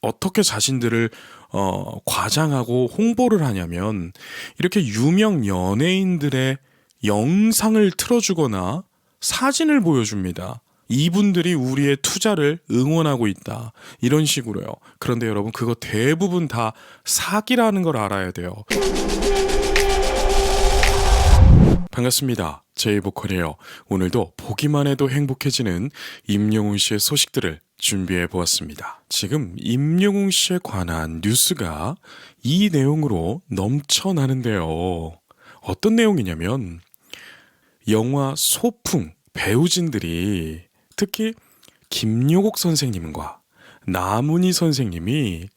어떻게 자신들을 과장하고 홍보를 하냐면 이렇게 유명 연예인들의 영상을 틀어주거나 사진을 보여줍니다. 이분들이 우리의 투자를 응원하고 있다. 이런 식으로요. 그런데 여러분 그거 대부분 다 사기라는 걸 알아야 돼요. 반갑습니다. 제이보컬이에요. 오늘도 보기만 해도 행복해지는 임영웅 씨의 소식들을 준비해 보았습니다. 지금 임영웅 씨에 관한 뉴스가 이 내용으로 넘쳐나는데요. 어떤 내용이냐면 영화 소풍 배우진들이 특히 김용옥 선생님과 나문희 선생님이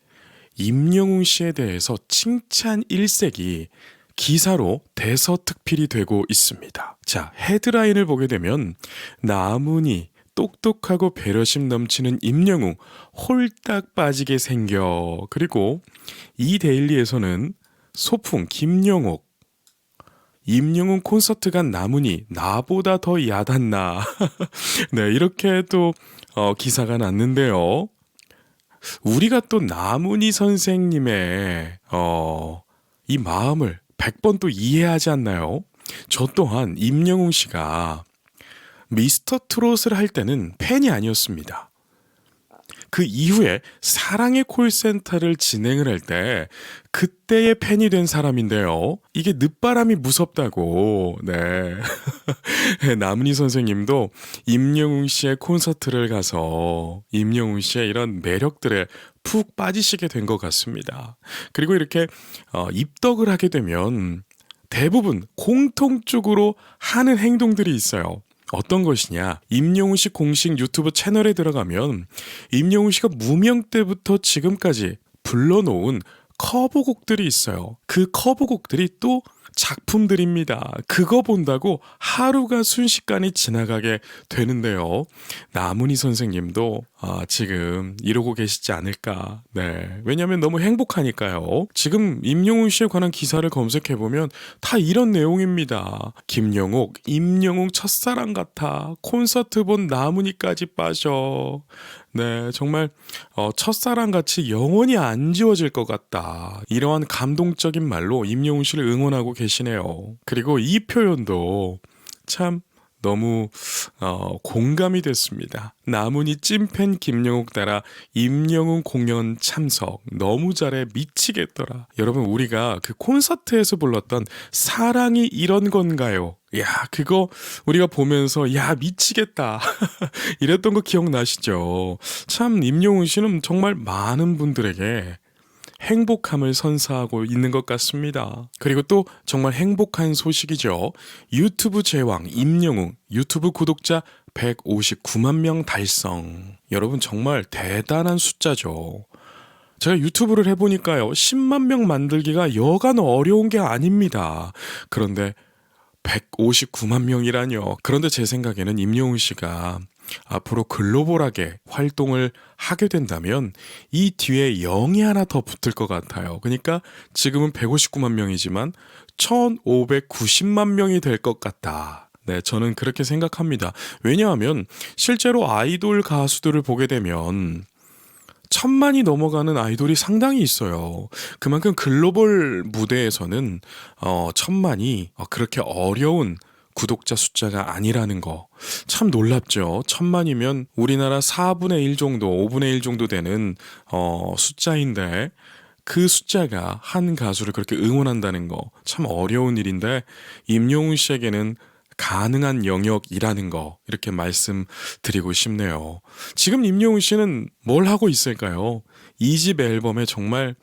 임영웅 씨에 대해서 칭찬 일색이 기사로 대서특필이 되고 있습니다. 자, 헤드라인을 보게 되면 나문희 똑똑하고 배려심 넘치는 임영웅 홀딱 빠지게 생겨. 그리고 이 데일리에서는 소풍 김용옥 임영웅 콘서트 간 나문희 나보다 더 야단나. 네, 이렇게 또 기사가 났는데요. 우리가 또 나문희 선생님의 이 마음을 100번 또 이해하지 않나요? 저 또한 임영웅 씨가 미스터 트롯을 할 때는 팬이 아니었습니다. 그 이후에 사랑의 콜센터를 진행을 할 때 그때의 팬이 된 사람인데요. 이게 늦바람이 무섭다고. 네. 나문희 선생님도 임영웅 씨의 콘서트를 가서 임영웅 씨의 이런 매력들에 푹 빠지시게 된 것 같습니다. 그리고 이렇게 입덕을 하게 되면 대부분 공통적으로 하는 행동들이 있어요. 어떤 것이냐? 임영웅 씨 공식 유튜브 채널에 들어가면 임영웅 씨가 무명 때부터 지금까지 불러놓은 커버곡들이 있어요. 그 커버곡들이 또 작품들입니다. 그거 본다고 하루가 순식간에 지나가게 되는데요. 나문희 선생님도 지금 이러고 계시지 않을까. 네. 왜냐하면 너무 행복하니까요. 지금 임영웅 씨에 관한 기사를 검색해보면 다 이런 내용입니다. 김영옥, 임영웅 첫사랑 같아. 콘서트 본 나문희까지 빠져. 네, 정말 첫사랑같이 영원히 안 지워질 것 같다. 이러한 감동적인 말로 임영웅 씨를 응원하고 계시네요. 그리고 이 표현도 참 너무 공감이 됐습니다. 나문희 찐팬 김영옥 따라 임영웅 공연 참석 너무 잘해 미치겠더라. 여러분 우리가 그 콘서트에서 불렀던 사랑이 이런 건가요? 야, 그거 우리가 보면서 야 미치겠다 이랬던 거 기억나시죠? 참 임영웅 씨는 정말 많은 분들에게 행복함을 선사하고 있는 것 같습니다. 그리고 또 정말 행복한 소식이죠. 유튜브 제왕 임영웅 유튜브 구독자 159만 명 달성. 여러분 정말 대단한 숫자죠. 제가 유튜브를 해보니까요. 10만 명 만들기가 여간 어려운 게 아닙니다. 그런데 159만 명이라뇨. 그런데 제 생각에는 임영웅 씨가 앞으로 글로벌하게 활동을 하게 된다면 이 뒤에 0이 하나 더 붙을 것 같아요. 그러니까 지금은 159만 명이지만 1590만 명이 될 것 같다. 네, 저는 그렇게 생각합니다. 왜냐하면 실제로 아이돌 가수들을 보게 되면 1000만이 넘어가는 아이돌이 상당히 있어요. 그만큼 글로벌 무대에서는 1000만이 그렇게 어려운 구독자 숫자가 아니라는 거 참 놀랍죠. 1000만이면 우리나라 4분의 1 정도, 5분의 1 정도 되는 숫자인데 그 숫자가 한 가수를 그렇게 응원한다는 거 참 어려운 일인데 임영웅 씨에게는 가능한 영역이라는 거 이렇게 말씀드리고 싶네요. 지금 임영웅 씨는 뭘 하고 있을까요? 2집 앨범에 정말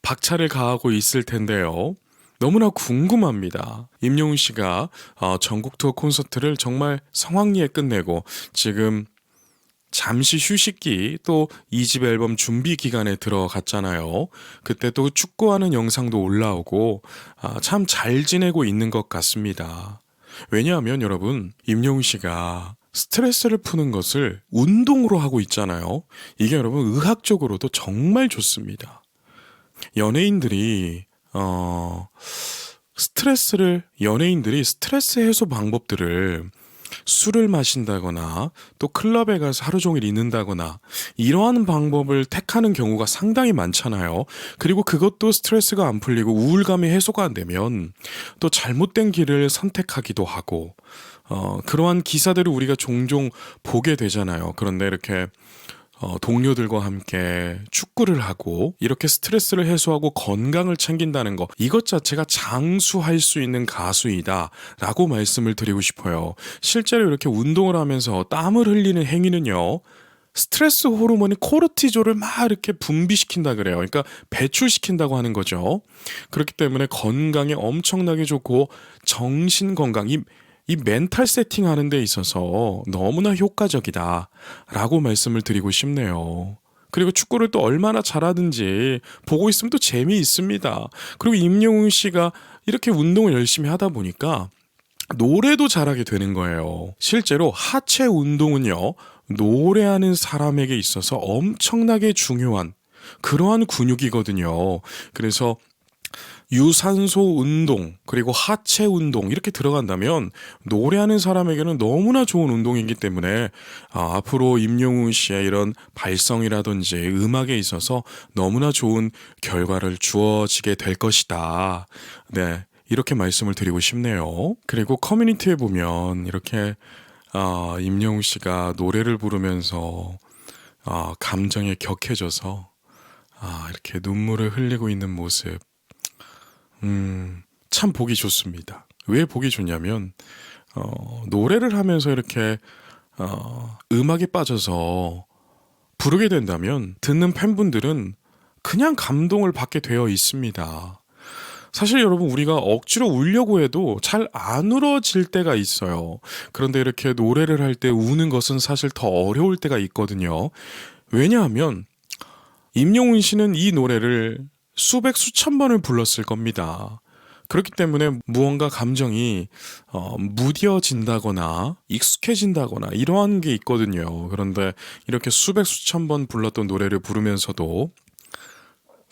박차를 가하고 있을 텐데요. 너무나 궁금합니다. 임영웅 씨가 전국 투어 콘서트를 정말 성황리에 끝내고 지금 잠시 휴식기 또 2집 앨범 준비 기간에 들어갔잖아요. 그때 또 축구하는 영상도 올라오고 참 잘 지내고 있는 것 같습니다. 왜냐하면 여러분 임영웅 씨가 스트레스를 푸는 것을 운동으로 하고 있잖아요. 이게 여러분 의학적으로도 정말 좋습니다. 연예인들이 연예인들이 스트레스 해소 방법들을 술을 마신다거나 또 클럽에 가서 하루 종일 있는다거나 이러한 방법을 택하는 경우가 상당히 많잖아요. 그리고 그것도 스트레스가 안 풀리고 우울감이 해소가 안 되면 또 잘못된 길을 선택하기도 하고 그러한 기사들을 우리가 종종 보게 되잖아요. 그런데 이렇게 동료들과 함께 축구를 하고 이렇게 스트레스를 해소하고 건강을 챙긴다는 거, 이것 자체가 장수할 수 있는 가수이다 라고 말씀을 드리고 싶어요. 실제로 이렇게 운동을 하면서 땀을 흘리는 행위는요, 스트레스 호르몬인 코르티졸을 막 이렇게 분비시킨다 그래요. 그러니까 배출시킨다고 하는 거죠. 그렇기 때문에 건강에 엄청나게 좋고 정신 건강, 이 멘탈 세팅하는 데 있어서 너무나 효과적이다라고 말씀을 드리고 싶네요. 그리고 축구를 또 얼마나 잘하든지 보고 있으면 또 재미있습니다. 그리고 임영웅 씨가 이렇게 운동을 열심히 하다 보니까 노래도 잘하게 되는 거예요. 실제로 하체 운동은요, 노래하는 사람에게 있어서 엄청나게 중요한 그러한 근육이거든요. 그래서 유산소 운동 그리고 하체 운동 이렇게 들어간다면 노래하는 사람에게는 너무나 좋은 운동이기 때문에 앞으로 임영웅 씨의 이런 발성이라든지 음악에 있어서 너무나 좋은 결과를 주어지게 될 것이다. 네, 이렇게 말씀을 드리고 싶네요. 그리고 커뮤니티에 보면 이렇게 임영웅 씨가 노래를 부르면서 감정에 격해져서 이렇게 눈물을 흘리고 있는 모습, 참 보기 좋습니다. 왜 보기 좋냐면 노래를 하면서 이렇게 음악에 빠져서 부르게 된다면 듣는 팬분들은 그냥 감동을 받게 되어 있습니다. 사실 여러분, 우리가 억지로 울려고 해도 잘 안 울어질 때가 있어요. 그런데 이렇게 노래를 할 때 우는 것은 사실 더 어려울 때가 있거든요. 왜냐하면 임영웅 씨는 이 노래를 수백 수천 번을 불렀을 겁니다. 그렇기 때문에 무언가 감정이 무뎌진다거나 익숙해진다거나 이러한 게 있거든요. 그런데 이렇게 수백 수천 번 불렀던 노래를 부르면서도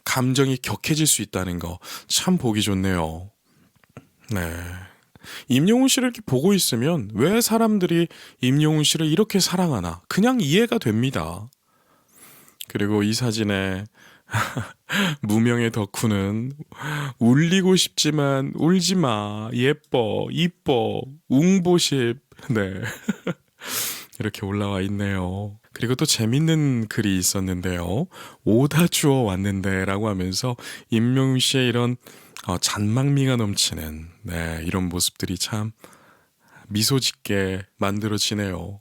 감정이 격해질 수 있다는 거 참 보기 좋네요. 네. 임영웅 씨를 이렇게 보고 있으면 왜 사람들이 임영웅 씨를 이렇게 사랑하나 그냥 이해가 됩니다. 그리고 이 사진에 무명의 덕후는 울리고 싶지만 울지마, 예뻐, 이뻐, 웅보십, 네, 이렇게 올라와 있네요. 그리고 또 재밌는 글이 있었는데요. 오다 주워 왔는데 라고 하면서 임영웅 씨의 이런 잔망미가 넘치는 이런 모습들이 참 미소 짓게 만들어지네요.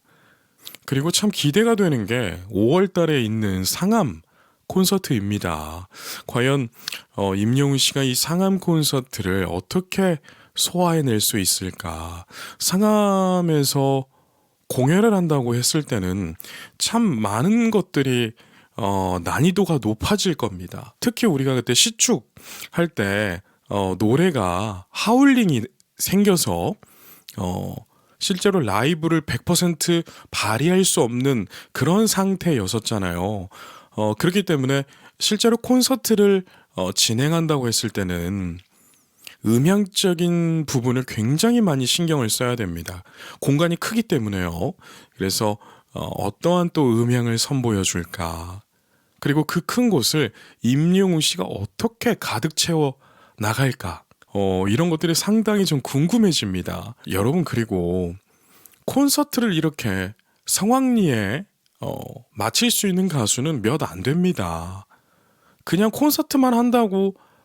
그리고 참 기대가 되는 게 5월 달에 있는 상암 콘서트입니다. 과연 임영웅 씨가 이 상암 콘서트를 어떻게 소화해낼 수 있을까? 상암에서 공연을 한다고 했을 때는 참 많은 것들이 난이도가 높아질 겁니다. 특히 우리가 그때 시축 할 때 노래가 하울링이 생겨서 실제로 라이브를 100% 발휘할 수 없는 그런 상태였었잖아요. 그렇기 때문에 실제로 콘서트를 진행한다고 했을 때는 음향적인 부분을 굉장히 많이 신경을 써야 됩니다. 공간이 크기 때문에요. 그래서 어떠한 또 음향을 선보여 줄까? 그리고 그 큰 곳을 임영웅 씨가 어떻게 가득 채워 나갈까? 이런 것들이 상당히 좀 궁금해집니다. 여러분, 그리고 콘서트를 이렇게 성황리에 마칠 수 있는 가수는 몇 안 됩니다. 그냥 콘서트만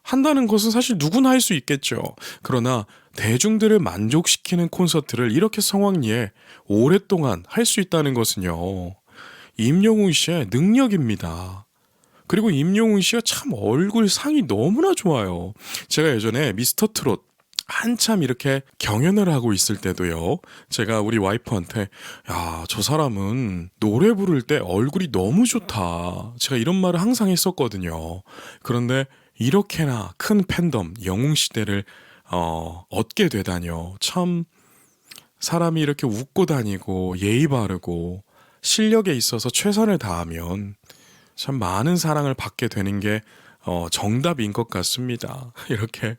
한다는 것은 사실 누구나 할 수 있겠죠. 그러나 대중들을 만족시키는 콘서트를 이렇게 성황리에 오랫동안 할 수 있다는 것은요, 임영웅 씨의 능력입니다. 그리고 임영웅 씨가 참 얼굴 상이 너무나 좋아요. 제가 예전에 미스터 트롯 한참 이렇게 경연을 하고 있을 때도요, 제가 우리 와이프한테 야, 저 사람은 노래 부를 때 얼굴이 너무 좋다, 제가 이런 말을 항상 했었거든요. 그런데 이렇게나 큰 팬덤, 영웅시대를 얻게 되다니요. 참 사람이 이렇게 웃고 다니고 예의 바르고 실력에 있어서 최선을 다하면 참 많은 사랑을 받게 되는 게 정답인 것 같습니다. 이렇게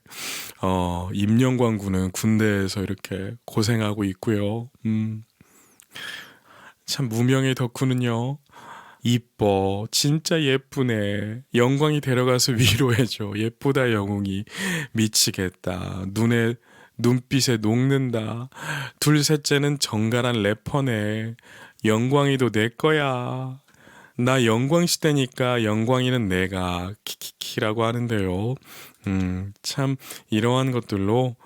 임영광 군은 군대에서 이렇게 고생하고 있고요. 참 무명의 덕후는요. 이뻐. 진짜 예쁘네. 영광이 데려가서 위로해줘. 예쁘다 영웅이. 미치겠다. 눈빛에 녹는다. 둘 셋째는 정갈한 래퍼네. 영광이도 내 거야. 나 영광 시대니까 영광이는 내가 키키키라고 하는데요. 참 이러한 것들로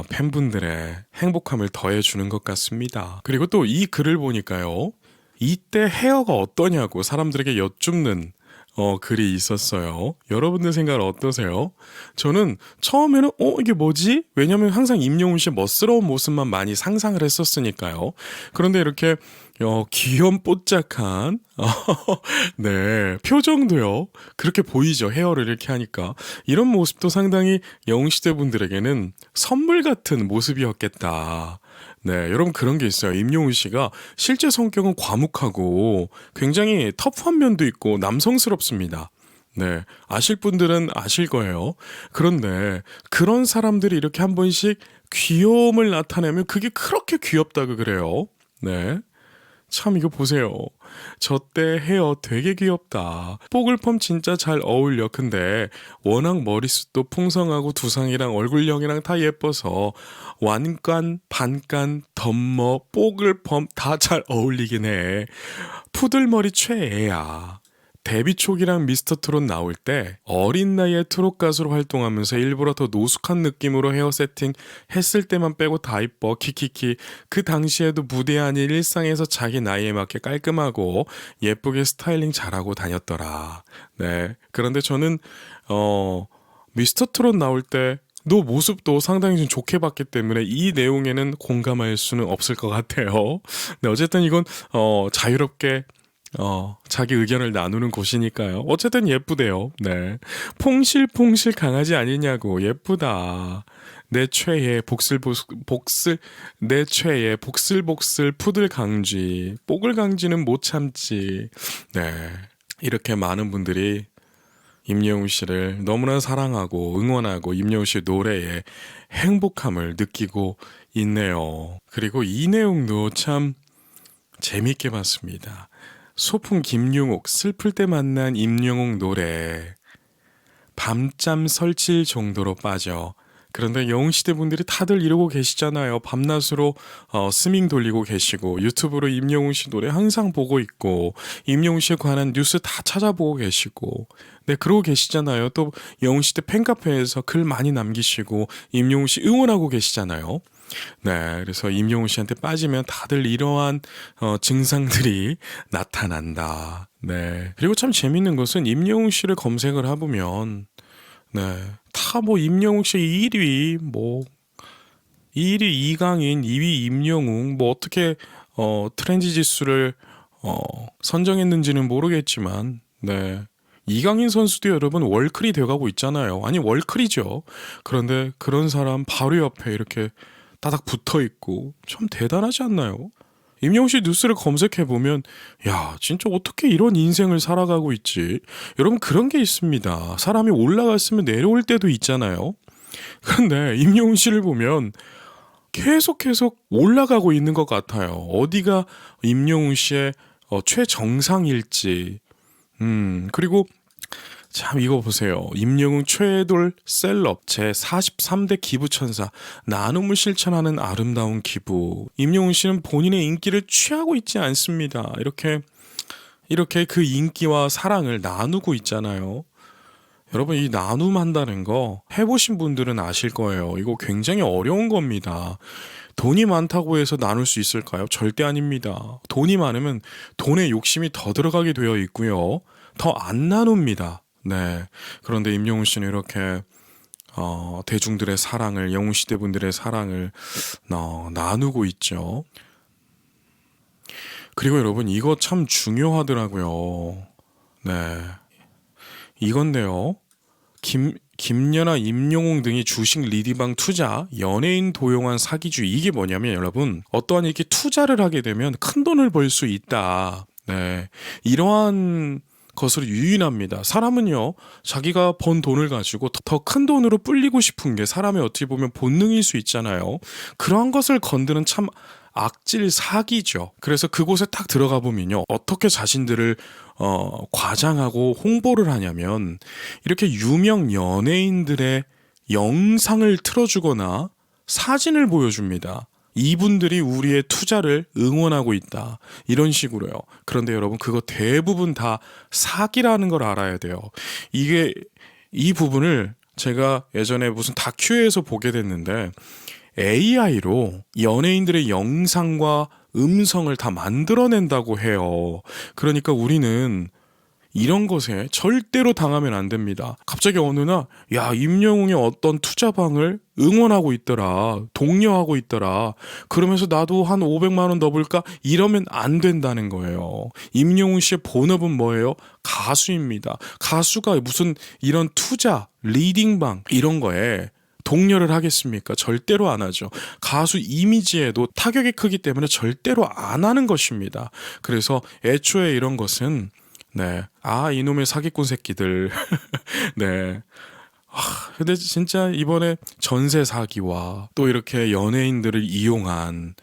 팬분들의 행복함을 더해주는 것 같습니다. 그리고 또 이 글을 보니까요. 이때 헤어가 어떠냐고 사람들에게 여쭙는 글이 있었어요. 여러분들 생각은 어떠세요? 저는 처음에는 이게 뭐지? 왜냐면 항상 임영웅 씨의 멋스러운 모습만 많이 상상을 했었으니까요. 그런데 이렇게 귀염뽀짝한 네 표정도요. 그렇게 보이죠. 헤어를 이렇게 하니까 이런 모습도 상당히 영웅시대 분들에게는 선물 같은 모습이었겠다. 네, 여러분 그런 게 있어요. 임영웅 씨가 실제 성격은 과묵하고 굉장히 터프한 면도 있고 남성스럽습니다. 네, 아실 분들은 아실 거예요. 그런데 그런 사람들이 이렇게 한 번씩 귀여움을 나타내면 그게 그렇게 귀엽다고 그래요. 네. 참 이거 보세요. 저 때 헤어 되게 귀엽다. 뽀글펌 진짜 잘 어울려. 근데 워낙 머리숱도 풍성하고 두상이랑 얼굴형이랑 다 예뻐서 완간, 반간, 덤머, 뽀글펌 다 잘 어울리긴 해. 푸들머리 최애야. 데뷔 초기랑 미스터 트롯 나올 때 어린 나이에 트롯 가수로 활동하면서 일부러 더 노숙한 느낌으로 헤어 세팅 했을 때만 빼고 다 이뻐 키키키. 그 당시에도 무대 아닌 일상에서 자기 나이에 맞게 깔끔하고 예쁘게 스타일링 잘하고 다녔더라. 네. 그런데 저는 미스터 트롯 나올 때 너 모습도 상당히 좀 좋게 봤기 때문에 이 내용에는 공감할 수는 없을 것 같아요. 네, 어쨌든 이건 자유롭게 자기 의견을 나누는 곳이니까요. 어쨌든 예쁘대요. 네. 퐁실퐁실 강아지 아니냐고. 예쁘다. 내 최애 내 최애 복슬복슬 푸들 강쥐. 뽀글 강쥐는 못 참지. 네. 이렇게 많은 분들이 임영웅 씨를 너무나 사랑하고 응원하고 임영웅 씨의 노래에 행복함을 느끼고 있네요. 그리고 이 내용도 참 재밌게 봤습니다. 소풍 김용옥 슬플 때 만난 임영웅 노래 밤잠 설칠 정도로 빠져. 그런데 영웅시대 분들이 다들 이러고 계시잖아요. 밤낮으로 스밍 돌리고 계시고 유튜브로 임영웅 씨 노래 항상 보고 있고 임영웅 씨에 관한 뉴스 다 찾아보고 계시고 네 그러고 계시잖아요. 또 영웅시대 팬카페에서 글 많이 남기시고 임영웅 씨 응원하고 계시잖아요. 네, 그래서 임영웅 씨한테 빠지면 다들 이러한 증상들이 나타난다. 네, 그리고 참 재밌는 것은 임영웅 씨를 검색을 해보면 네, 다 뭐 임영웅 씨 1위, 뭐 1위 이강인, 2위 임영웅, 뭐 어떻게 트렌드 지수를 선정했는지는 모르겠지만, 네. 이강인 선수도 여러분 월클이 돼가고 있잖아요. 아니 월클이죠. 그런데 그런 사람 바로 옆에 이렇게 따닥 붙어 있고 참 대단하지 않나요? 임영웅 씨 뉴스를 검색해 보면 야 진짜 어떻게 이런 인생을 살아가고 있지? 여러분 그런 게 있습니다. 사람이 올라갔으면 내려올 때도 있잖아요. 그런데 임영웅 씨를 보면 계속 올라가고 있는 것 같아요. 어디가 임영웅 씨의 최정상일지. 그리고 참 이거 보세요. 임영웅 최애돌 셀럽 제43대 기부천사 나눔을 실천하는 아름다운 기부. 임영웅 씨는 본인의 인기를 취하고 있지 않습니다. 이렇게 그 인기와 사랑을 나누고 있잖아요. 여러분 이 나눔한다는 거 해보신 분들은 아실 거예요. 이거 굉장히 어려운 겁니다. 돈이 많다고 해서 나눌 수 있을까요? 절대 아닙니다. 돈이 많으면 돈에 욕심이 더 들어가게 되어 있고요. 더 안 나눕니다. 네. 그런데 임영웅 씨는 이렇게 대중들의 사랑을 영웅시대 분들의 사랑을 나누고 있죠. 그리고 여러분 이거 참 중요하더라고요. 네. 이건데요. 김연아, 임영웅 등이 주식 리디방 투자, 연예인 도용한 사기주의. 이게 뭐냐면 여러분 어떠한 이렇게 투자를 하게 되면 큰 돈을 벌 수 있다. 네. 이러한 것으로 유인합니다. 사람은요, 자기가 번 돈을 가지고 더 큰 돈으로 불리고 싶은 게 사람의 어떻게 보면 본능일 수 있잖아요. 그러한 것을 건드는 참 악질 사기죠. 그래서 그곳에 딱 들어가 보면요. 어떻게 자신들을 과장하고 홍보를 하냐면 이렇게 유명 연예인들의 영상을 틀어주거나 사진을 보여줍니다. 이분들이 우리의 투자를 응원하고 있다. 이런 식으로요. 그런데 여러분 그거 대부분 다 사기라는 걸 알아야 돼요. 이 부분을 제가 예전에 무슨 다큐에서 보게 됐는데 AI로 연예인들의 영상과 음성을 다 만들어낸다고 해요. 그러니까 우리는 이런 것에 절대로 당하면 안 됩니다. 갑자기 어느 날, 야, 임영웅의 어떤 투자방을 응원하고 있더라. 독려하고 있더라. 그러면서 나도 한 500만 원 넣어볼까? 이러면 안 된다는 거예요. 임영웅 씨의 본업은 뭐예요? 가수입니다. 가수가 무슨 이런 투자, 리딩방 이런 거에 독려를 하겠습니까? 절대로 안 하죠. 가수 이미지에도 타격이 크기 때문에 절대로 안 하는 것입니다. 그래서 애초에 이런 것은 네. 이놈의 사기꾼 새끼들. 네. 근데 진짜 이번에 전세 사기와 또 이렇게 연예인들을 이용한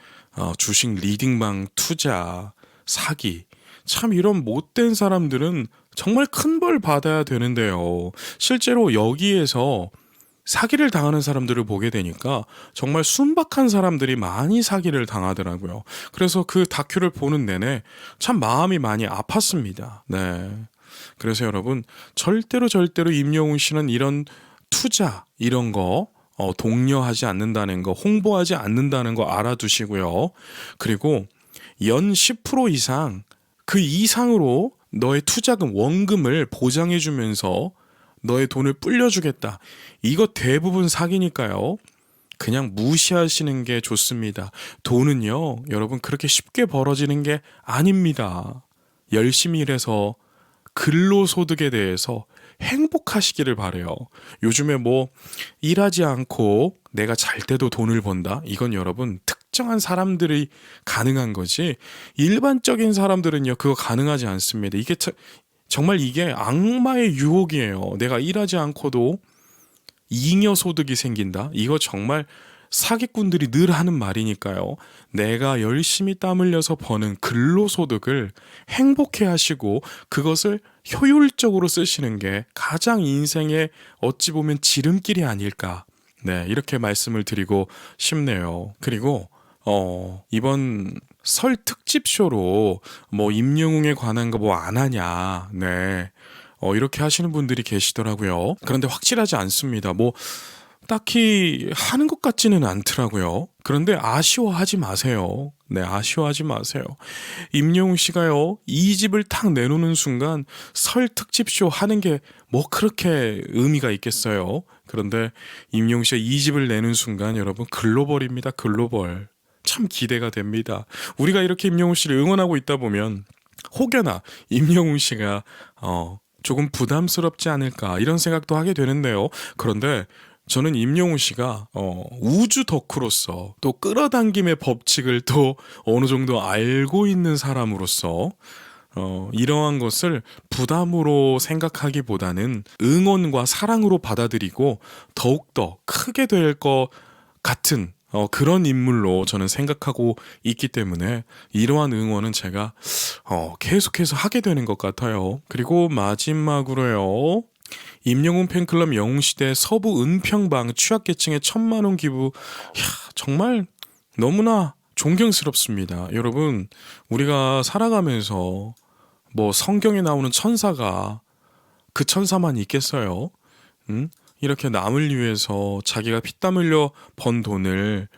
주식 리딩방 투자 사기. 참 이런 못된 사람들은 정말 큰 벌 받아야 되는데요. 실제로 여기에서 사기를 당하는 사람들을 보게 되니까 정말 순박한 사람들이 많이 사기를 당하더라고요. 그래서 그 다큐를 보는 내내 참 마음이 많이 아팠습니다. 네. 그래서 여러분 절대로 임영웅 씨는 이런 투자 이런 거 독려하지 않는다는 거, 홍보하지 않는다는 거 알아두시고요. 그리고 연 10% 이상 그 이상으로 너의 투자금 원금을 보장해 주면서 너의 돈을 불려주겠다. 이거 대부분 사기니까요. 그냥 무시하시는 게 좋습니다. 돈은요, 여러분 그렇게 쉽게 벌어지는 게 아닙니다. 열심히 일해서 근로소득에 대해서 행복하시기를 바래요. 요즘에 뭐 일하지 않고 내가 잘 때도 돈을 번다? 이건 여러분 특정한 사람들이 가능한 거지 일반적인 사람들은요 그거 가능하지 않습니다. 정말 이게 악마의 유혹이에요. 내가 일하지 않고도 잉여 소득이 생긴다? 이거 정말 사기꾼들이 늘 하는 말이니까요. 내가 열심히 땀 흘려서 버는 근로소득을 행복해 하시고 그것을 효율적으로 쓰시는 게 가장 인생의 어찌 보면 지름길이 아닐까. 네, 이렇게 말씀을 드리고 싶네요. 그리고 이번 설 특집쇼로 뭐 임영웅에 관한 거 뭐 안 하냐. 네. 이렇게 하시는 분들이 계시더라고요. 그런데 확실하지 않습니다. 뭐 딱히 하는 것 같지는 않더라고요. 그런데 아쉬워하지 마세요. 네, 아쉬워하지 마세요. 임영웅 씨가요, 2집을 탁 내놓는 순간 설 특집쇼 하는 게 뭐 그렇게 의미가 있겠어요. 그런데 임영웅 씨가 2집을 내는 순간 여러분 글로벌입니다. 글로벌. 참 기대가 됩니다. 우리가 이렇게 임영웅 씨를 응원하고 있다 보면 혹여나 임영웅 씨가 조금 부담스럽지 않을까 이런 생각도 하게 되는데요. 그런데 저는 임영웅 씨가 우주 덕후로서 또 끌어당김의 법칙을 또 어느 정도 알고 있는 사람으로서 이러한 것을 부담으로 생각하기보다는 응원과 사랑으로 받아들이고 더욱더 크게 될 것 같은 그런 인물로 저는 생각하고 있기 때문에 이러한 응원은 제가 계속해서 하게 되는 것 같아요. 그리고 마지막으로요. 임영웅 팬클럽 영웅시대 서부 은평방 취약계층의 1,000만 원 기부. 정말 너무나 존경스럽습니다. 여러분 우리가 살아가면서 뭐 성경에 나오는 천사가 그 천사만 있겠어요? 이렇게 남을 위해서 자기가 피땀 흘려 번 돈을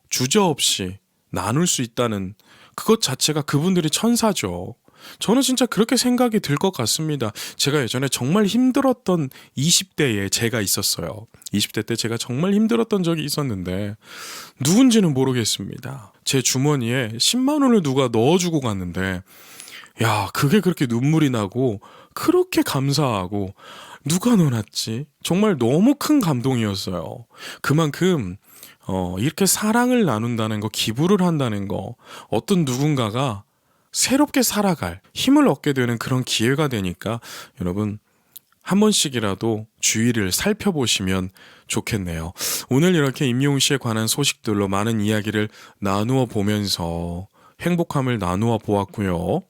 주저없이 나눌 수 있다는 그것 자체가 그분들이 천사죠. 저는 진짜 그렇게 생각이 들 것 같습니다. 제가 예전에 정말 힘들었던 20대에 제가 있었어요. 20대 때 제가 정말 힘들었던 적이 있었는데 누군지는 모르겠습니다. 제 주머니에 10만 원을 누가 넣어주고 갔는데 야, 그게 그렇게 눈물이 나고 그렇게 감사하고 누가 넣어놨지? 정말 너무 큰 감동이었어요. 그만큼 이렇게 사랑을 나눈다는 거, 기부를 한다는 거, 어떤 누군가가 새롭게 살아갈 힘을 얻게 되는 그런 기회가 되니까 여러분 한 번씩이라도 주위를 살펴보시면 좋겠네요. 오늘 이렇게 임영웅 씨에 관한 소식들로 많은 이야기를 나누어 보면서 행복함을 나누어 보았고요.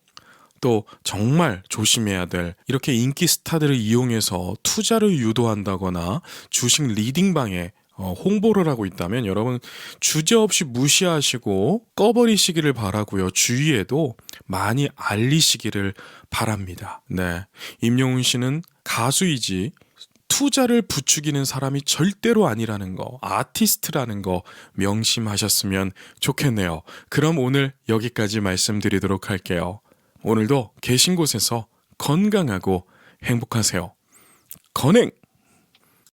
또 정말 조심해야 될 이렇게 인기 스타들을 이용해서 투자를 유도한다거나 주식 리딩방에 홍보를 하고 있다면 여러분 주저없이 무시하시고 꺼버리시기를 바라고요. 주위에도 많이 알리시기를 바랍니다. 네, 임영웅 씨는 가수이지 투자를 부추기는 사람이 절대로 아니라는 거, 아티스트라는 거 명심하셨으면 좋겠네요. 그럼 오늘 여기까지 말씀드리도록 할게요. 오늘도 계신 곳에서 건강하고 행복하세요. 건행!